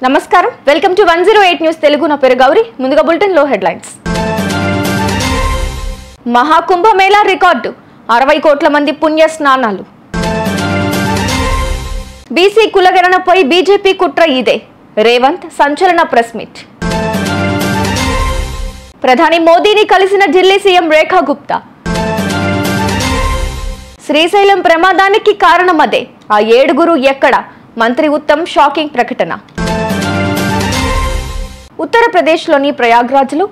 నమస్కారం welcome to 108 news Telugu నా పేరు గౌరీ ముందుగా బులెటిన్ లో హెడ్లైన్స్ మహాకుంభమేళా రికార్డు 60 కోట్ల మంది పుణ్య స్నానాలు బీసీ కులగణనపై బీజేపీ కుట్ర ఇదే రేవంత్ సంచలన ప్రెస్ మీట్ ప్రధాని మోదీని కలిసిన ఢిల్లీ సీఎం రేఖా గుప్తా శ్రీశైలం ప్రమాదానికి కారణం అదే ఆ ఏడుగురు ఎక్కడ మంత్రి ఉత్తమ్ షాకింగ్ ప్రకటన ఉత్తరప్రదేశ్లోని ప్రయాగ్రాజ్లో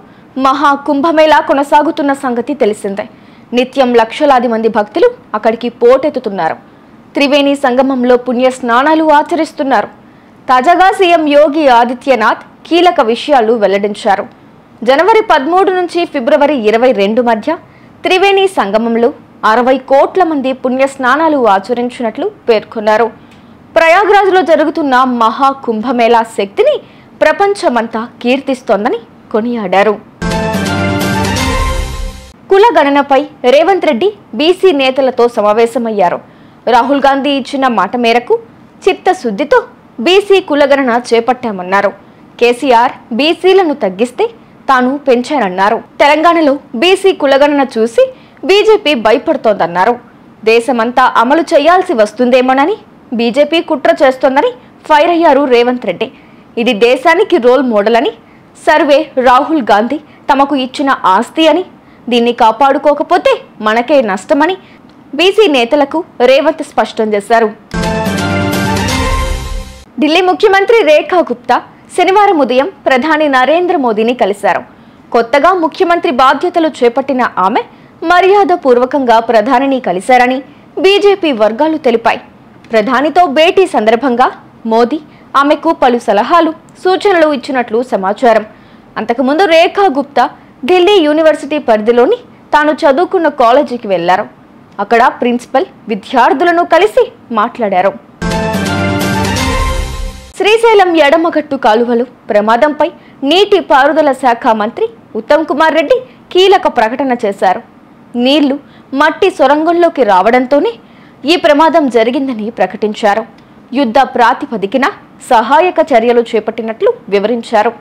మహా కుంభమేళా కొనసాగుతున్న సంగతి తెలిసిందే. నిత్యం లక్షలాది మంది భక్తులు అక్కడికి పోటెత్తుతున్నారు. త్రివేణి సంగమంలో పుణ్య స్నానాలు ఆచరిస్తున్నారు. తాజాగా సీఎం యోగి ఆదిత్యనాథ్ కీలక విషయాలు వెల్లడించారు. జనవరి 13 నుంచి ఫిబ్రవరి 22 మధ్య త్రివేణి సంగమంలో 60 కోట్ల మంది పుణ్య స్నానాలు ఆచరించినట్లు పేర్కొన్నారు. ప్రయాగ్రాజ్లో జరుగుతున్న మహా కుంభమేళా శక్తిని ప్రపంచమంతా కీర్తిస్తోందని కొనియాడారు. కుల గణనపై రేవంత్ రెడ్డి బీసీ నేతలతో సమావేశమయ్యారు. రాహుల్ గాంధీ ఇచ్చిన మాట మేరకు చిత్తశుద్ధితో బీసీ కులగణన చేపట్టామన్నారు. కేసీఆర్ బీసీలను తగ్గిస్తే తాను పెంచానన్నారు. తెలంగాణలో బీసీ కులగణన చూసి బీజేపీ భయపడుతోందన్నారు. దేశమంతా అమలు చేయాల్సి వస్తుందేమోనని బీజేపీ కుట్ర చేస్తోందని ఫైర్ అయ్యారు రేవంత్ రెడ్డి. ఇది దేశానికి రోల్ మోడల్ అని, సర్వే రాహుల్ గాంధీ తమకు ఇచ్చిన ఆస్తి అని, దీన్ని కాపాడుకోకపోతే మనకే నష్టమని బీసీ నేతలకు రేవంత్ స్పష్టం చేశారు. ఢిల్లీ ముఖ్యమంత్రి రేఖా గుప్తా శనివారం ఉదయం ప్రధాని నరేంద్ర మోదీని కలిశారు. కొత్తగా ముఖ్యమంత్రి బాధ్యతలు చేపట్టిన ఆమె మర్యాదపూర్వకంగా ప్రధానిని కలిశారని బీజేపీ వర్గాలు తెలిపాయి. ప్రధానితో భేటీ సందర్భంగా మోదీ ఆమెకు పలు సలహాలు సూచనలు ఇచ్చినట్లు సమాచారం. అంతకుముందు రేఖా గుప్తా ఢిల్లీ యూనివర్సిటీ పరిధిలోని తాను చదువుకున్న కాలేజీకి వెళ్లారు. అక్కడ ప్రిన్సిపల్ విద్యార్థులను కలిసి మాట్లాడారు. శ్రీశైలం ఎడమగట్టు కాలువలు ప్రమాదంపై నీటి పారుదల శాఖ మంత్రి ఉత్తమ్ కుమార్ రెడ్డి కీలక ప్రకటన చేశారు. నీళ్లు మట్టి సొరంగంలోకి రావడంతోనే ఈ ప్రమాదం జరిగిందని ప్రకటించారు. యుద్ధ ప్రాతిపదికన సహాయక చర్యలు చేపట్టినట్లు వివరించారు.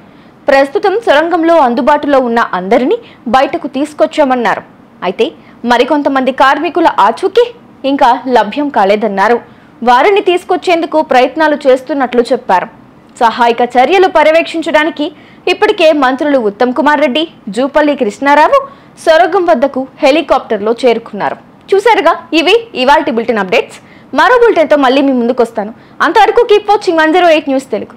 ప్రస్తుతం సొరంగంలో అందుబాటులో ఉన్న అందరినీ బయటకు తీసుకొచ్చామన్నారు. అయితే మరికొంతమంది కార్మికుల ఆచూకీ ఇంకా లభ్యం కాలేదన్నారు. వారిని తీసుకొచ్చేందుకు ప్రయత్నాలు చేస్తున్నట్లు చెప్పారు. సహాయక చర్యలు పర్యవేక్షించడానికి ఇప్పటికే మంత్రులు ఉత్తమ్ కుమార్ రెడ్డి, జూపల్లి కృష్ణారావు సొరంగం వద్దకు హెలికాప్టర్లో చేరుకున్నారు. చూసారుగా, ఇవి ఇవాల్టి బులెటిన్ అప్డేట్స్. మరో బులెటిన్తో మళ్ళీ మీ ముందుకు వస్తాను. అంతవరకు కీప్ వాచింగ్ 108 న్యూస్ తెలుగు.